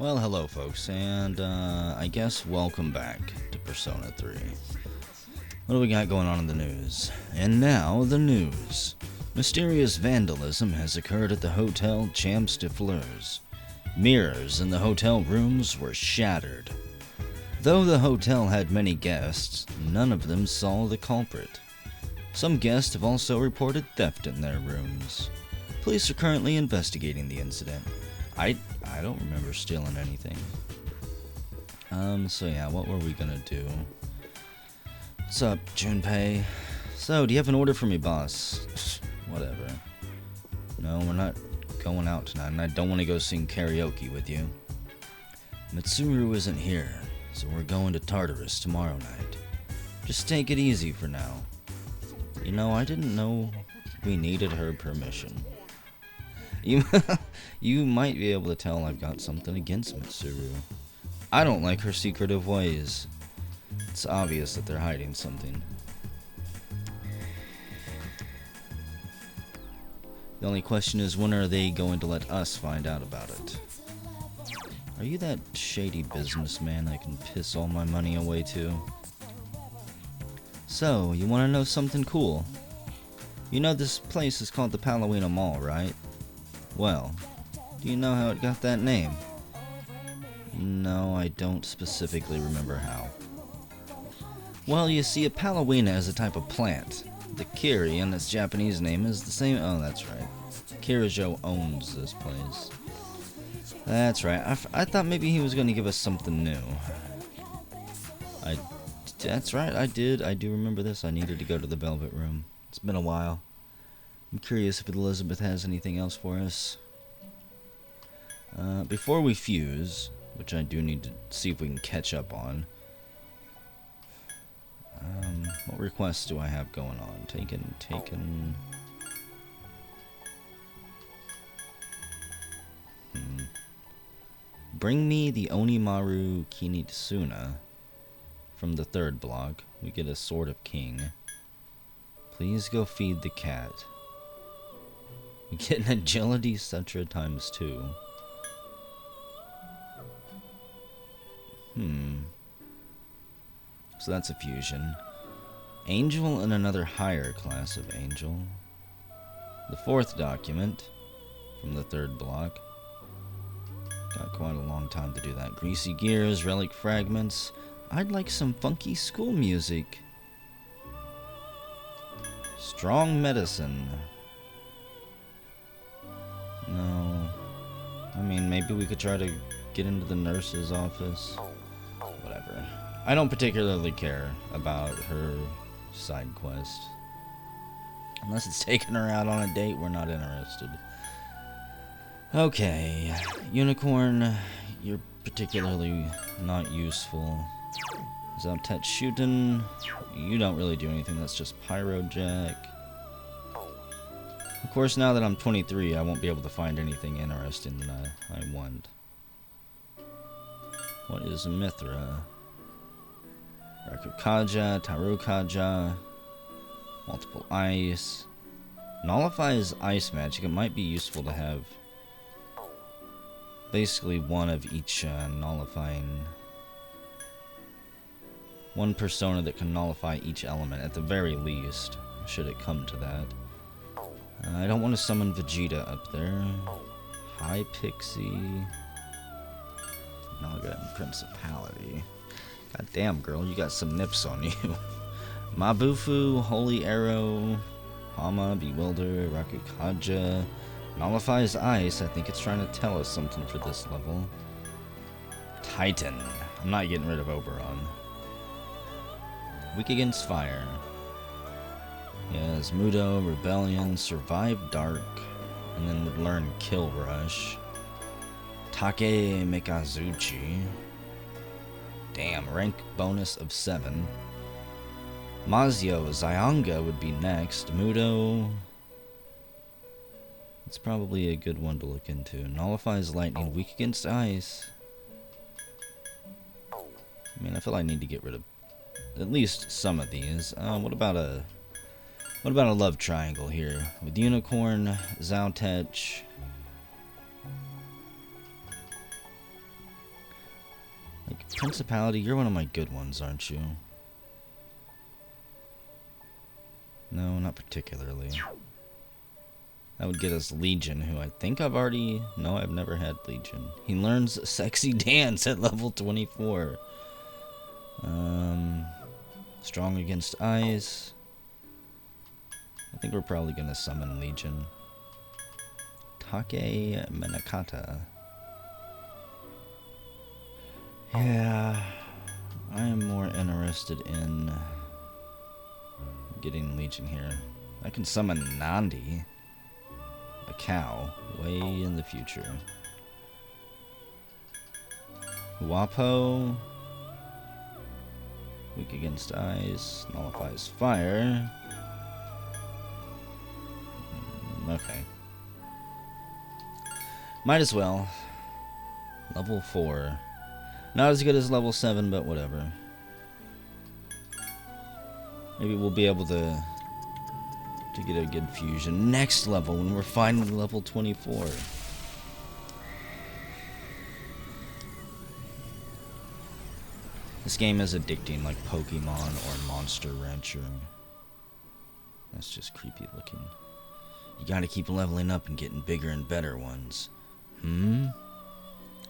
Well, hello folks, and I guess welcome back to Persona 3. What do we got going on in the news? And now, the news. Mysterious vandalism has occurred at the Hotel Champs de Fleurs. Mirrors in the hotel rooms were shattered. Though the hotel had many guests, none of them saw the culprit. Some guests have also reported theft in their rooms. Police are currently investigating the incident. I don't remember stealing anything. So yeah, what were we gonna do? What's up, Junpei? So, do you have an order for me, boss? Whatever. No, we're not going out tonight, and I don't want to go sing karaoke with you. Mitsuru isn't here, so we're going to Tartarus tomorrow night. Just take it easy for now. You know, I didn't know we needed her permission. You might be able to tell I've got something against Mitsuru. I don't like her secretive ways. It's obvious that they're hiding something. The only question is, when are they going to let us find out about it? Are you that shady businessman I can piss all my money away to? So, you want to know something cool? You know this place is called the Palawina Mall, right? Well, do you know how it got that name? No, I don't specifically remember how. Well, you see, a Palawina is a type of plant. The Kiri, and its Japanese name, is the same. Oh, that's right. Kirijo owns this place. That's right. I thought maybe he was going to give us something new. That's right, I did. I do remember this. I needed to go to the Velvet Room. It's been a while. I'm curious if Elizabeth has anything else for us. Before we fuse, which I do need to see if we can catch up on. What requests do I have going on? Taken. Bring me the Onimaru Kinitsuna from the third block. We get a Sword of King. Please go feed the cat. We get an Agility Sutra times 2. So that's a fusion. Angel and another higher class of angel. The fourth document from the third block. Got quite a long time to do that. Greasy gears, relic fragments. I'd like some funky school music. Strong medicine. No. I mean, maybe we could try to get into the nurse's office. Whatever. I don't particularly care about her side quest. Unless it's taking her out on a date, we're not interested. Okay. Unicorn, you're particularly not useful. Ch.59, you don't really do anything, that's just Pyro Jack. Of course, now that I'm 23, I won't be able to find anything interesting that I want. What is Mithra? Rakukaja, Tarukaja, multiple ice. Nullifies ice magic. It might be useful to have basically one of each nullifying. One persona that can nullify each element at the very least, should it come to that. I don't want to summon Vegeta up there. Hi, Pixie. Naga Principality. God damn, girl, you got some nips on you. Mabufu, Holy Arrow, Hama, Bewilder, Rakukaja. Nullifies ice. I think it's trying to tell us something for this level. Titan. I'm not getting rid of Oberon. Weak against fire. Yes, Mudo, Rebellion, Survive Dark, and then would learn Kill Rush. Take Mikazuchi. Damn, rank bonus of 7. Mazio, Zyanga would be next. Mudo. It's probably a good one to look into. Nullifies lightning, weak against ice. I mean, I feel I need to get rid of at least some of these. What about a love triangle here with Unicorn, Zowtech, Principality, you're one of my good ones, aren't you? No, not particularly. That would get us Legion, who I think I've already... No, I've never had Legion. He learns Sexy Dance at level 24. Strong against Ice. I think we're probably going to summon Legion. Take Menakata. Yeah, I am more interested in getting Legion here. I can summon Nandi, a cow, way in the future. Wapo, weak against ice, nullifies fire. Okay. Might as well. Level 4. Not as good as level 7, but whatever. Maybe we'll be able to get a good fusion next level when we're finally level 24. This game is addicting like Pokemon or Monster Rancher. That's just creepy looking. You gotta keep leveling up and getting bigger and better ones.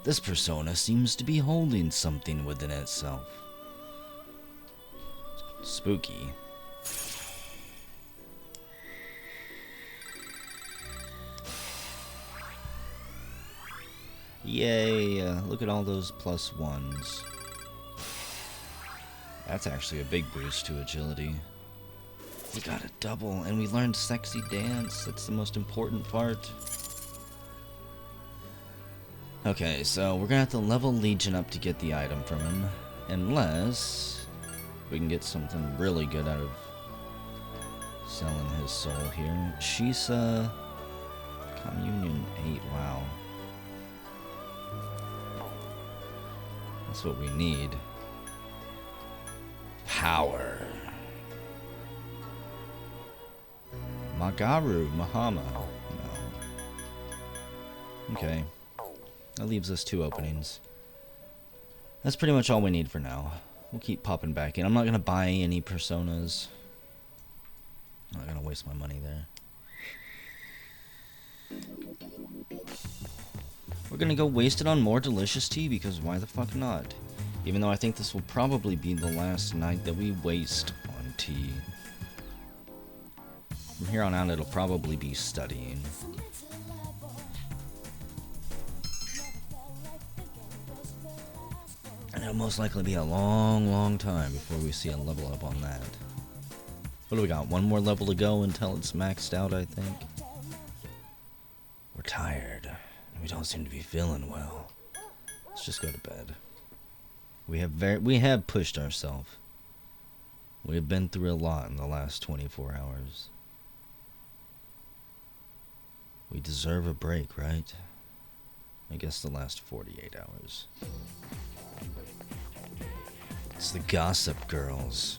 This persona seems to be holding something within itself. Spooky. Yay, look at all those +1s. That's actually a big boost to agility. We got a double, and we learned Sexy Dance. That's the most important part. Okay, so we're gonna have to level Legion up to get the item from him. Unless we can get something really good out of selling his soul here. Shisa Communion 8, wow. That's what we need. Power. Magaru Mahama. No. Okay. That leaves us 2 openings. That's pretty much all we need for now. We'll keep popping back in. I'm not going to buy any personas. I'm not going to waste my money there. We're going to go waste it on more delicious tea because why the fuck not? Even though I think this will probably be the last night that we waste on tea. From here on out, it'll probably be studying. And it'll most likely be a long, long time before we see a level up on that. What do we got? 1 more level to go until it's maxed out, I think. We're tired. We don't seem to be feeling well. Let's just go to bed. We have pushed ourselves. We have been through a lot in the last 24 hours. We deserve a break, right? I guess the last 48 hours. It's the Gossip Girls.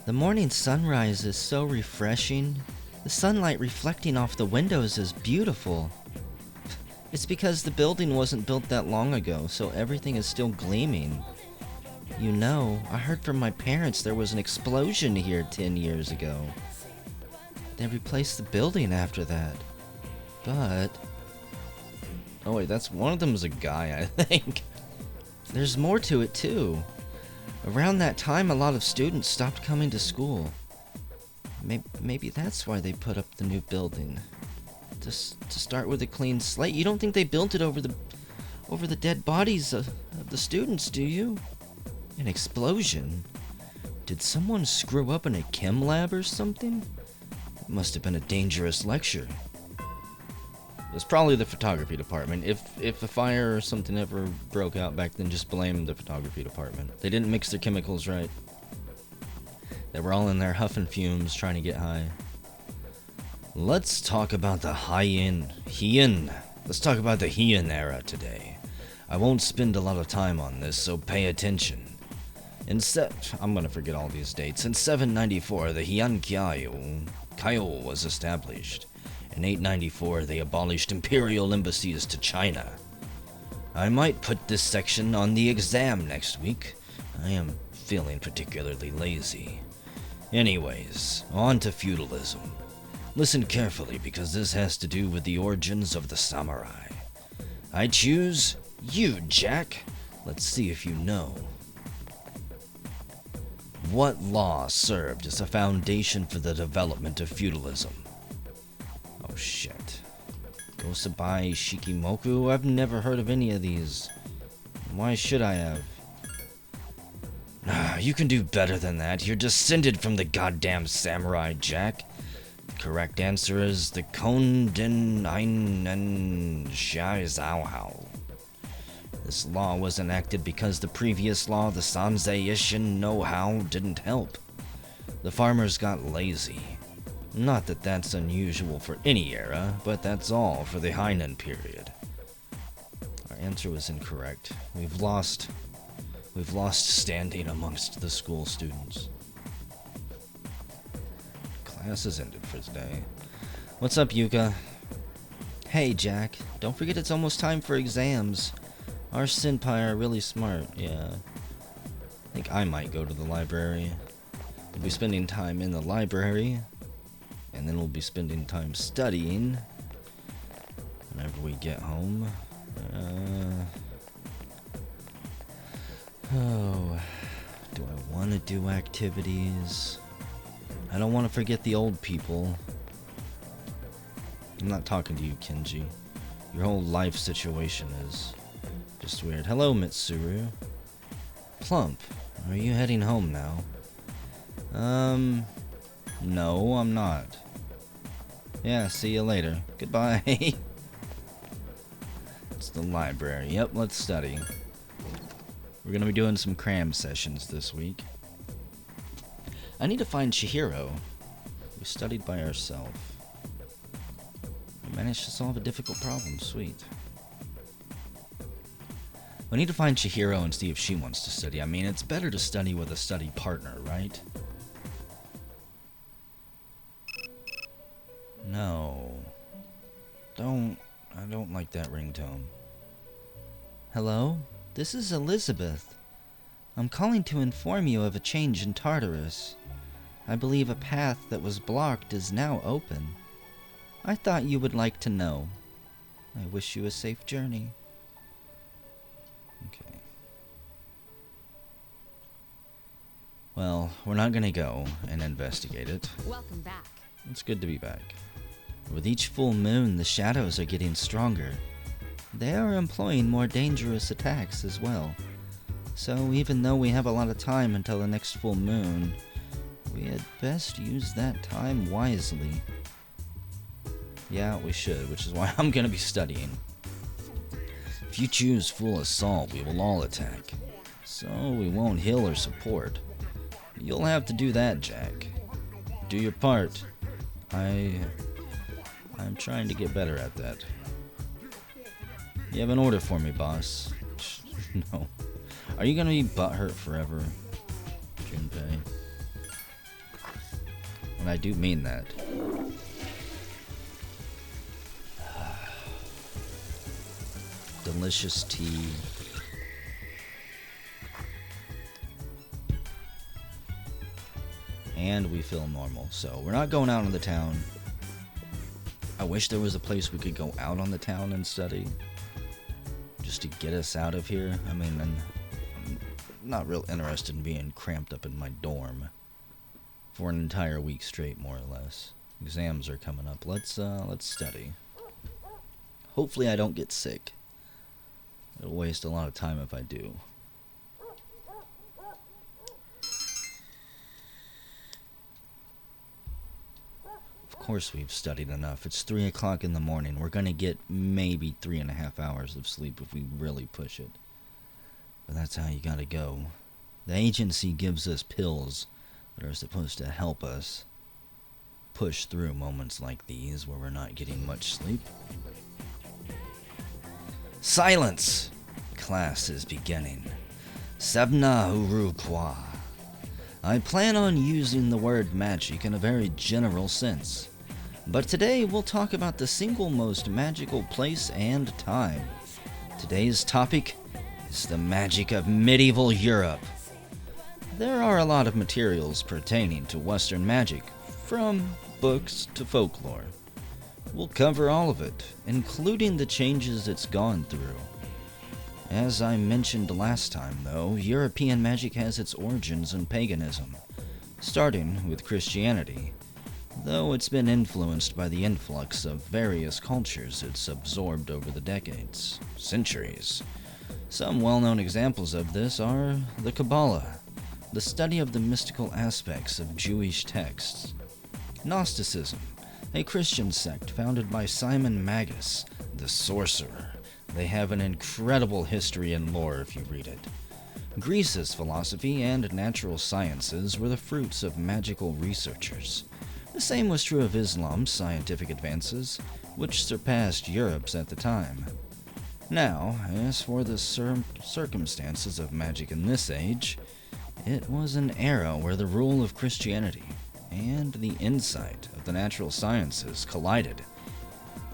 The morning sunrise is so refreshing. The sunlight reflecting off the windows is beautiful. It's because the building wasn't built that long ago, so everything is still gleaming. You know, I heard from my parents there was an explosion here 10 years ago. They replaced the building after that. But... oh wait, that's one of them is a guy, I think. There's more to it too. Around that time, a lot of students stopped coming to school. Maybe that's why they put up the new building. To start with a clean slate. You don't think they built it over the dead bodies of the students, do you? An explosion? Did someone screw up in a chem lab or something? It must have been a dangerous lecture. It was probably the photography department. If the fire or something ever broke out back then, just blame the photography department. They didn't mix their chemicals right. They were all in there huffing fumes, trying to get high. Let's talk about the Heian. Let's talk about the Heian era today. I won't spend a lot of time on this, so pay attention. I'm gonna forget all these dates. In 794, the Heian Kyo was established. In 894, they abolished imperial embassies to China. I might put this section on the exam next week. I am feeling particularly lazy. Anyways, on to feudalism. Listen carefully because this has to do with the origins of the samurai. I choose you, Jack. Let's see if you know. What law served as a foundation for the development of feudalism? Oh shit. Gosabai Shikimoku? I've never heard of any of these. Why should I have? You can do better than that. You're descended from the goddamn samurai, Jack. The correct answer is the Konden Einen Shai Zhao. This law was enacted because the previous law, the Sanzei Ishin no How, didn't help. The farmers got lazy. Not that that's unusual for any era, but that's all for the Heian period. Our answer was incorrect. We've lost standing amongst the school students. Class is ended for today. What's up, Yuka? Hey, Jack. Don't forget it's almost time for exams. Our senpai are really smart, yeah. I think I might go to the library. We'll be spending time in the library, and then we'll be spending time studying whenever we get home. Do I want to do activities? I don't want to forget the old people. I'm not talking to you, Kenji. Your whole life situation is just weird. Hello, Mitsuru. Plump, are you heading home now? No, I'm not. Yeah, see you later. Goodbye. It's the library. Yep, let's study. We're gonna be doing some cram sessions this week. I need to find Chihiro. We studied by ourselves. We managed to solve a difficult problem. Sweet. We need to find Chihiro and see if she wants to study. I mean, it's better to study with a study partner, right? No. I don't like that ringtone. Hello? This is Elizabeth. I'm calling to inform you of a change in Tartarus. I believe a path that was blocked is now open. I thought you would like to know. I wish you a safe journey. Okay. Well, we're not gonna go and investigate it. Welcome back. It's good to be back. With each full moon, the shadows are getting stronger. They are employing more dangerous attacks as well. So even though we have a lot of time until the next full moon, we had best use that time wisely. Yeah, we should, which is why I'm gonna be studying. If you choose full assault, we will all attack. So we won't heal or support. You'll have to do that, Jack. Do your part. I'm trying to get better at that. You have an order for me, boss? No. Are you gonna be butthurt forever, Junpei? And I do mean that. Delicious tea. And we feel normal, so we're not going out on the town. I wish there was a place we could go out on the town and study. Just to get us out of here. I mean, I'm not real interested in being cramped up in my dorm for an entire week straight, more or less. Exams are coming up. Let's study. Hopefully I don't get sick. It'll waste a lot of time if I do. Of course we've studied enough. It's 3 o'clock in the morning. We're gonna get maybe 3.5 hours of sleep if we really push it. But that's how you gotta go. The agency gives us pills that are supposed to help us push through moments like these where we're not getting much sleep. Silence! Class is beginning. Sabna Urukwa. I plan on using the word magic in a very general sense. But today we'll talk about the single most magical place and time. Today's topic is the magic of medieval Europe. There are a lot of materials pertaining to Western magic, from books to folklore. We'll cover all of it, including the changes it's gone through. As I mentioned last time, though, European magic has its origins in paganism, starting with Christianity, though it's been influenced by the influx of various cultures it's absorbed over the decades, centuries. Some well-known examples of this are the Kabbalah, the study of the mystical aspects of Jewish texts; Gnosticism, a Christian sect founded by Simon Magus, the sorcerer. They have an incredible history and lore if you read it. Greece's philosophy and natural sciences were the fruits of magical researchers. The same was true of Islam's scientific advances, which surpassed Europe's at the time. Now, as for the circumstances of magic in this age, it was an era where the rule of Christianity and the insight of the natural sciences collided.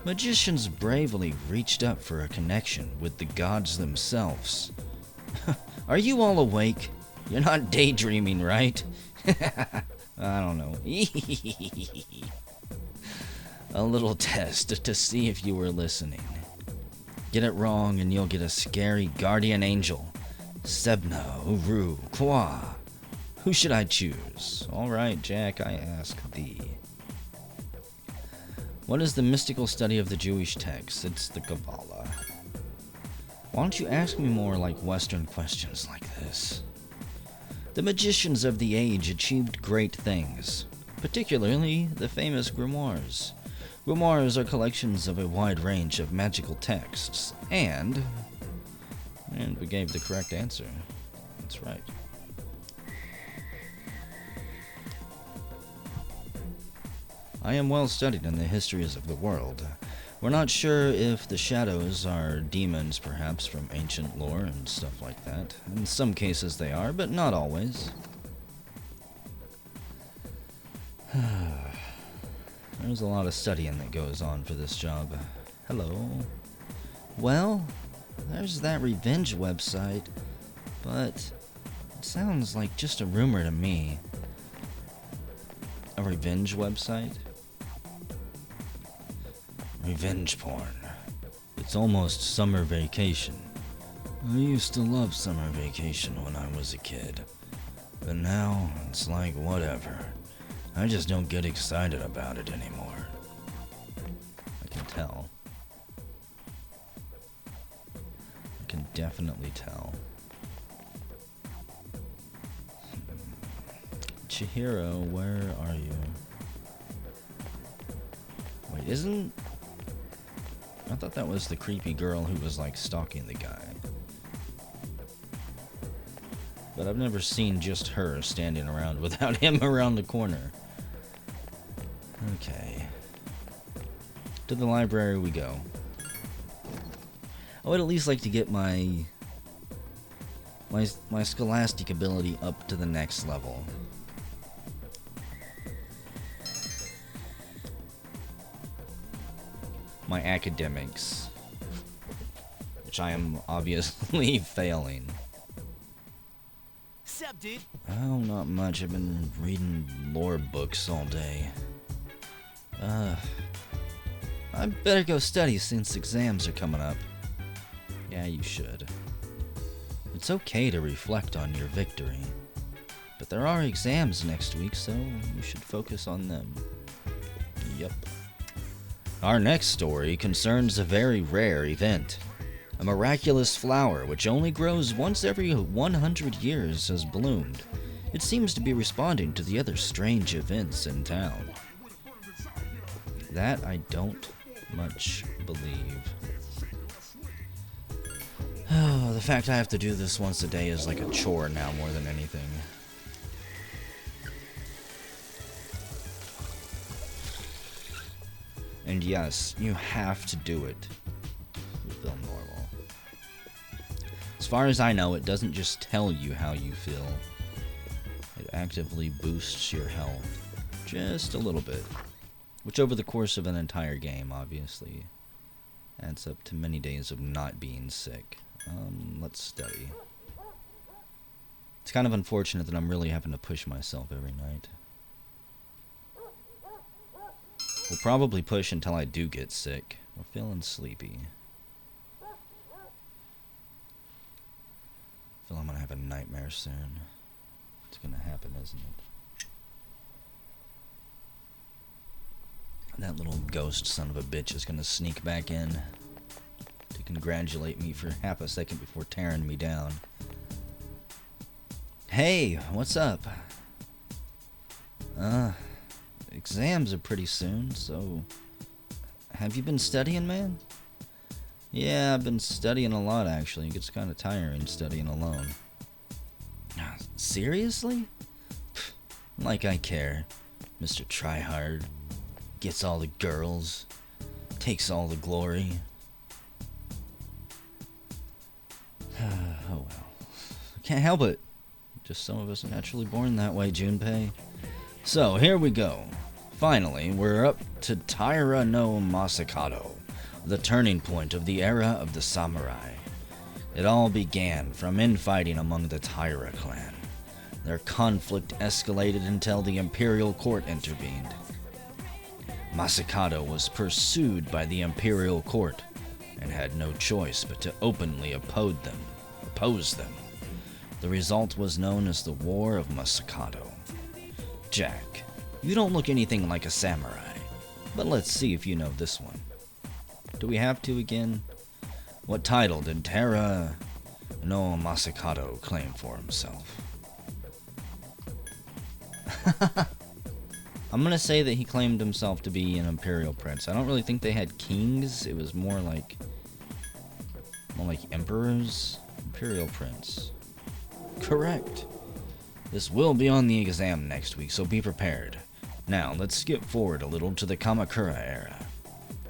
Magicians bravely reached up for a connection with the gods themselves. Are you all awake? You're not daydreaming, right? I don't know. A little test to see if you were listening. Get it wrong and you'll get a scary guardian angel. Sebna, Uru, Kwa. Who should I choose? Alright, Jack, I ask thee. What is the mystical study of the Jewish texts? It's the Kabbalah. Why don't you ask me more like Western questions like this? The magicians of the age achieved great things, particularly the famous grimoires. Grimoires are collections of a wide range of magical texts, and we gave the correct answer. That's right. I am well studied in the histories of the world. We're not sure if the shadows are demons, perhaps, from ancient lore and stuff like that. In some cases they are, but not always. There's a lot of studying that goes on for this job. Hello. Well, there's that revenge website, but it sounds like just a rumor to me. A revenge website? Revenge porn. It's almost summer vacation. I used to love summer vacation when I was a kid. But now, it's like whatever. I just don't get excited about it anymore. I can tell. I can definitely tell. Chihiro, where are you? Wait, isn't... I thought that was the creepy girl who was, like, stalking the guy. But I've never seen just her standing around without him around the corner. Okay. To the library we go. I would at least like to get my scholastic ability up to the next level. My academics, which I am obviously failing. Sup, dude? Oh, not much. I've been reading lore books all day. I better go study since exams are coming up. Yeah, you should. It's okay to reflect on your victory, but there are exams next week, so you should focus on them. Yep. Our next story concerns a very rare event. A miraculous flower which only grows once every 100 years has bloomed. It seems to be responding to the other strange events in town. That I don't much believe. Oh, the fact I have to do this once a day is like a chore now more than anything. And yes, you have to do it to feel normal. As far as I know, it doesn't just tell you how you feel. It actively boosts your health. Just a little bit. Which over the course of an entire game, obviously, Adds up to many days of not being sick. Let's study. It's kind of unfortunate that I'm really having to push myself every night. We'll probably push until I do get sick. We're feeling sleepy. I feel I'm gonna have a nightmare soon. It's gonna happen, isn't it? That little ghost son of a bitch is gonna sneak back in to congratulate me for half a second before tearing me down. Hey, what's up? Exams are pretty soon, so... Have you been studying, man? Yeah, I've been studying a lot, actually. It gets kind of tiring studying alone. Seriously? Like I care. Mr. Tryhard. Gets all the girls. Takes all the glory. Oh well. Can't help it. Just some of us are naturally born that way, Junpei. So, here we go. Finally, we're up to Taira no Masakado, the turning point of the era of the samurai. It all began from infighting among the Taira clan. Their conflict escalated until the imperial court intervened. Masakado was pursued by the imperial court and had no choice but to openly oppose them. The result was known as the War of Masakado. Jack, you don't look anything like a samurai, but let's see if you know this one. Do we have to again? What title did Taira no Masakado claim for himself? I'm gonna say that he claimed himself to be an imperial prince. I don't really think they had kings. It was more like emperors. Imperial prince. Correct. This will be on the exam next week, so be prepared. Now, let's skip forward a little to the Kamakura era.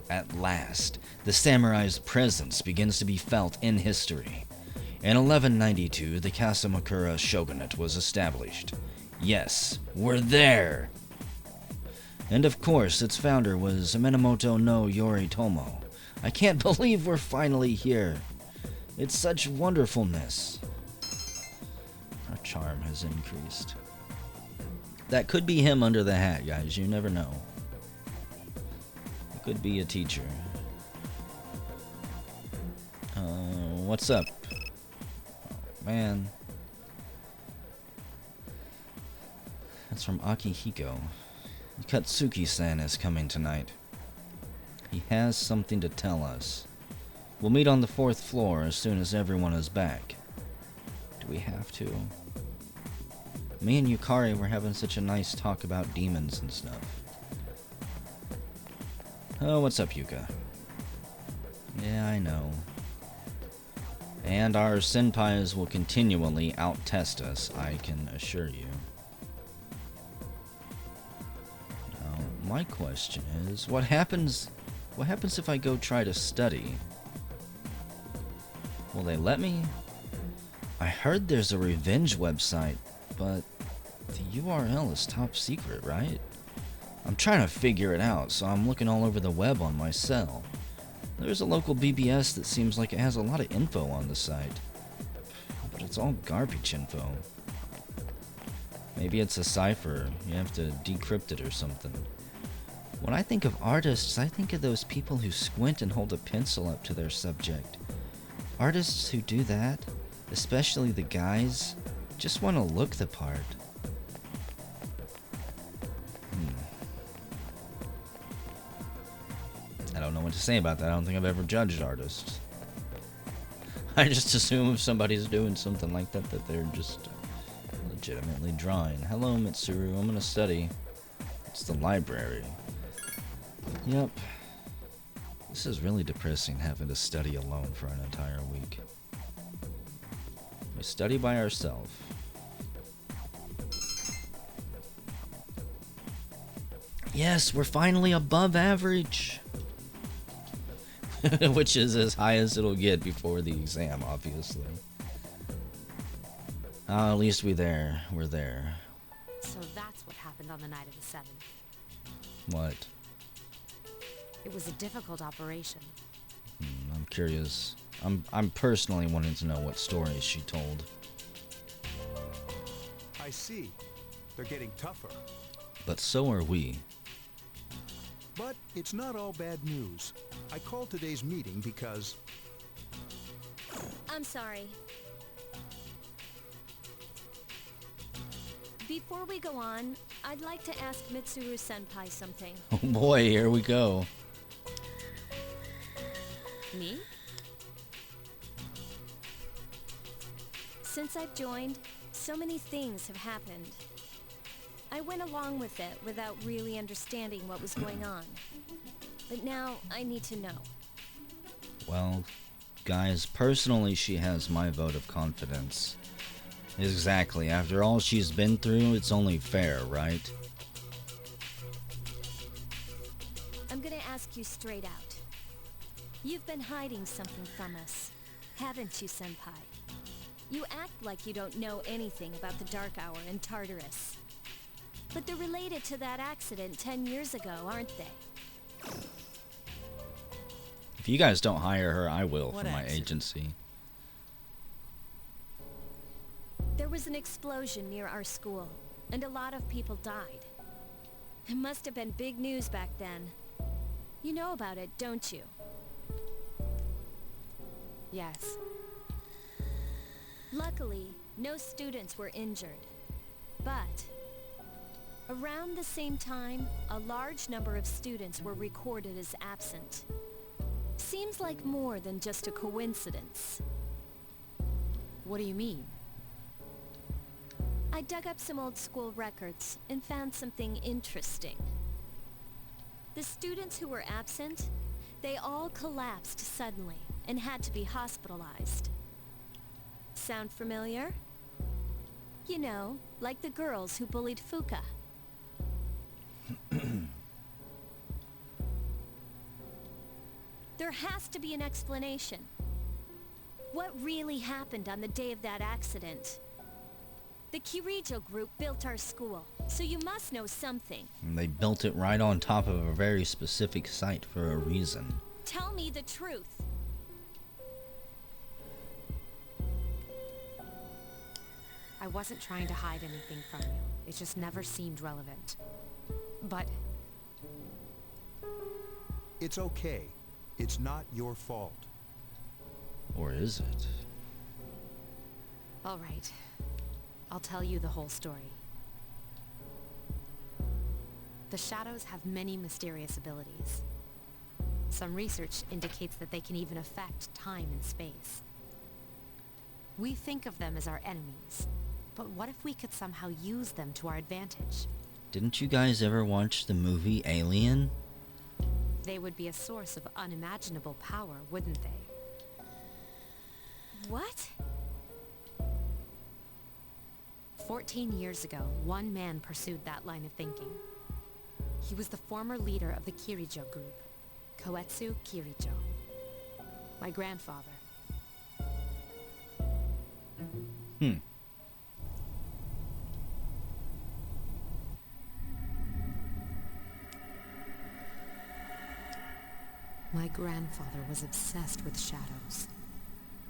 At last, the samurai's presence begins to be felt in history. In 1192, the Kamakura shogunate was established. Yes, we're there! And of course, its founder was Minamoto no Yoritomo. I can't believe we're finally here. It's such wonderfulness. Our charm has increased. That could be him under the hat, guys. You never know. It could be a teacher. What's up? Oh, man. That's from Akihiko. Katsuki-san is coming tonight. He has something to tell us. We'll meet on the 4th floor as soon as everyone is back. Do we have to? Me and Yukari were having such a nice talk about demons and stuff. Oh, what's up, Yuka? Yeah, I know. And our senpais will continually out-test us, I can assure you. Now, my question is, what happens if I go try to study? Will they let me? I heard there's a revenge website, but the URL is top secret, right? I'm trying to figure it out, so I'm looking all over the web on my cell. There's a local BBS that seems like it has a lot of info on the site, but it's all garbage info. Maybe it's a cipher, you have to decrypt it or something. When I think of artists, I think of those people who squint and hold a pencil up to their subject. Artists who do that, especially the guys, just want to look the part. I don't know what to say about that. I don't think I've ever judged artists. I just assume if somebody's doing something like that, that they're just legitimately drawing. Hello, Mitsuru. I'm gonna study. It's the library. Yep. This is really depressing, having to study alone for an entire week. We study by ourselves. Yes, we're finally above average. Which is as high as it'll get before the exam, obviously. At least we're there. So that's what happened on the night of the 7th. What? It was a difficult operation. curious. I'm personally wanting to know what stories she told. I see. They're getting tougher. But so are we. But it's not all bad news. I called today's meeting because... I'm sorry. Before we go on, I'd like to ask Mitsuru-senpai something. Oh boy, here we go. Me? Since I've joined, so many things have happened. I went along with it without really understanding what was going on. But now, I need to know. Well, guys, personally she has my vote of confidence. Exactly, after all she's been through, it's only fair, right? I'm gonna ask you straight out. You've been hiding something from us, haven't you, Senpai? You act like you don't know anything about the Dark Hour and Tartarus. But they're related to that accident 10 years ago, aren't they? If you guys don't hire her, I will What for my accident? agency. There was an explosion near our school, and a lot of people died. It must have been big news back then. You know about it, don't you? Yes. Luckily, no students were injured. But around the same time, a large number of students were recorded as absent. Seems like more than just a coincidence. What do you mean? I dug up some old school records and found something interesting. The students who were absent, they all collapsed suddenly and had to be hospitalized. Sound familiar? You know, like the girls who bullied Fuka. There has to be an explanation. What really happened on the day of that accident? The Kirijo group built our school, so you must know something. And they built it right on top of a very specific site for a reason. Tell me the truth. I wasn't trying to hide anything from you. It just never seemed relevant. But It's okay. It's not your fault. Or is it? all right. I'll tell you the whole story. The shadows have many mysterious abilities. Some research indicates that they can even affect time and space. We think of them as our enemies, but what if we could somehow use them to our advantage? Didn't you guys ever watch the movie Alien? They would be a source of unimaginable power, wouldn't they? What? 14 years ago, one man pursued that line of thinking. He was the former leader of the Kirijo group, Koetsu Kirijo. My grandfather. My grandfather was obsessed with shadows.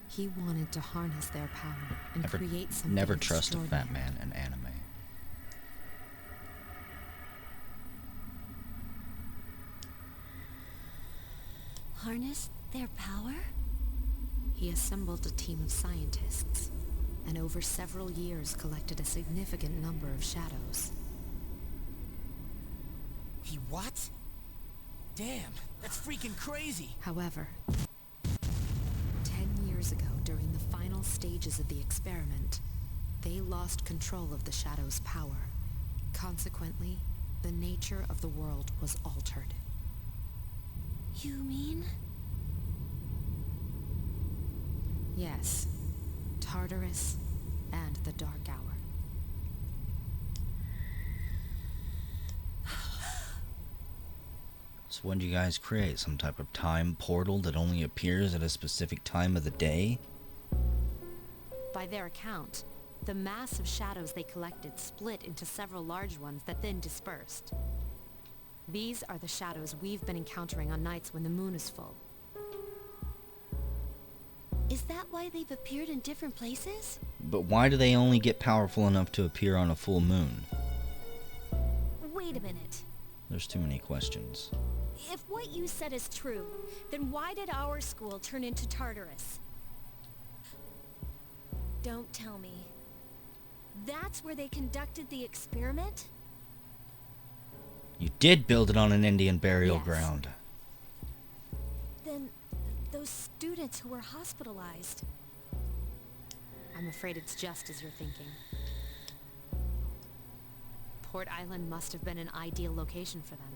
He wanted to harness their power and create something Never trust a extraordinary. fat man in anime. Harness their power? He assembled a team of scientists, and over several years collected a significant number of shadows. He what? Damn, that's freaking crazy. However, 10 years ago, during the final stages of the experiment, they lost control of the shadow's power. Consequently, the nature of the world was altered. You mean? Yes, Tartarus and the Dark Hour. So when do you guys create? Some type of time portal that only appears at a specific time of the day? By their account, the mass of shadows they collected split into several large ones that then dispersed. These are the shadows we've been encountering on nights when the moon is full. Is that why they've appeared in different places? But why do they only get powerful enough to appear on a full moon? Wait a minute. There's too many questions. If what you said is true, then why did our school turn into Tartarus? Don't tell me. That's where they conducted the experiment? You did build it on an Indian burial Yes. ground. Then those students who were hospitalized. I'm afraid it's just as you're thinking. Port Island must have been an ideal location for them.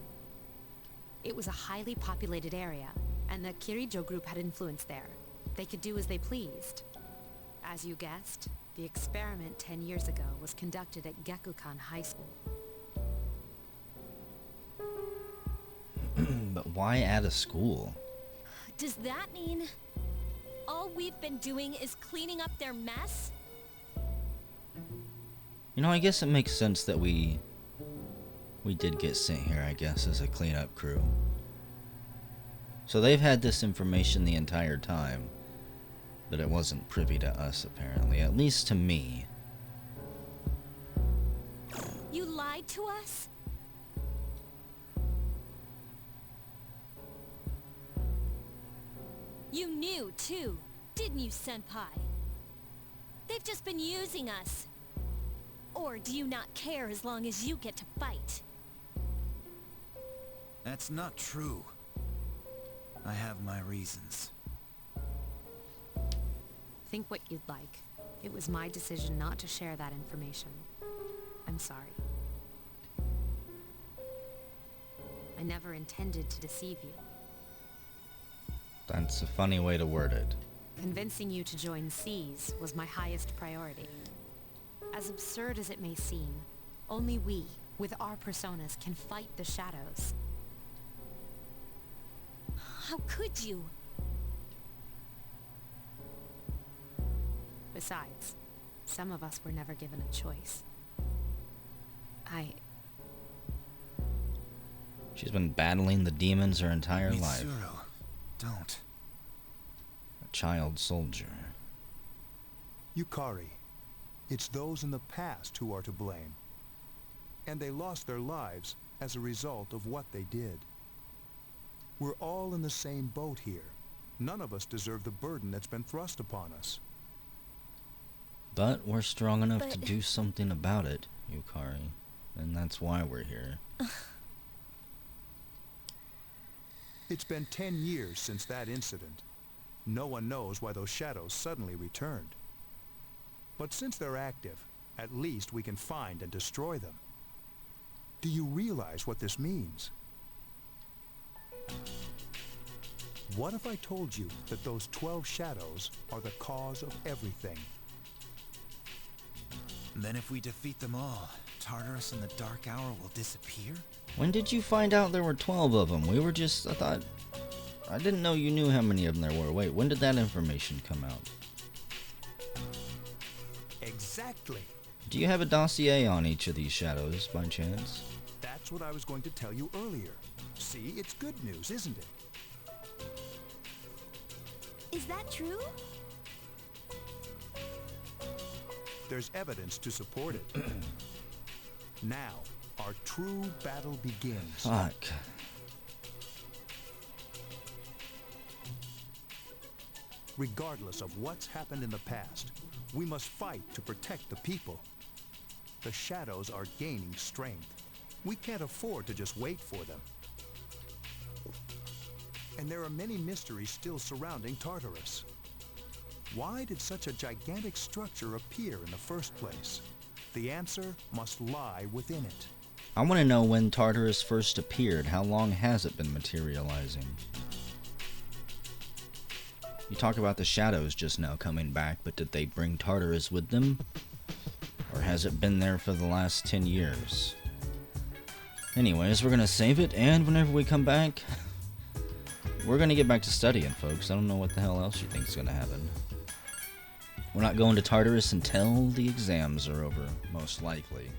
It was a highly populated area, and the Kirijo group had influence there. They could do as they pleased. As you guessed, the experiment 10 years ago was conducted at Gekukan High School. But why at a school? Does that mean all we've been doing is cleaning up their mess? You know, I guess it makes sense that we did get sent here, I guess, as a cleanup crew. So they've had this information the entire time, but it wasn't privy to us, apparently. At least to me. You lied to us? You knew, too, didn't you, Senpai? They've just been using us. Or do you not care as long as you get to fight? That's not true. I have my reasons. Think what you'd like. It was my decision not to share that information. I'm sorry. I never intended to deceive you. That's a funny way to word it. Convincing you to join C's was my highest priority. As absurd as it may seem, only we, with our personas, can fight the shadows. How could you? Besides, some of us were never given a choice. She's been battling the demons her entire life. Mitsuru, don't. A child soldier. Yukari, it's those in the past who are to blame. And they lost their lives as a result of what they did. We're all in the same boat here. None of us deserve the burden that's been thrust upon us. But we're strong enough to But- do something about it, Yukari. And that's why we're here. It's been 10 years since that incident. No one knows why those shadows suddenly returned. But since they're active, at least we can find and destroy them. Do you realize what this means? What if I told you that those 12 shadows are the cause of everything? Then if we defeat them all, Tartarus and the Dark Hour will disappear? When did you find out there were 12 of them? I didn't know you knew how many of them there were. Wait, when did that information come out? Exactly. Do you have a dossier on each of these shadows, by chance? That's what I was going to tell you earlier. See, it's good news, isn't it? Is that true? There's evidence to support it. Now, our true battle begins. Fuck. Regardless of what's happened in the past, we must fight to protect the people. The shadows are gaining strength. We can't afford to just wait for them. And there are many mysteries still surrounding Tartarus. Why did such a gigantic structure appear in the first place? The answer must lie within it. I want to know when Tartarus first appeared. How long has it been materializing? You talk about the shadows just now coming back, but did they bring Tartarus with them? Or has it been there for the last 10 years? Anyways, we're gonna save it, and whenever we come back, we're gonna get back to studying, folks. I don't know what the hell else you think's gonna happen. We're not going to Tartarus until the exams are over, most likely.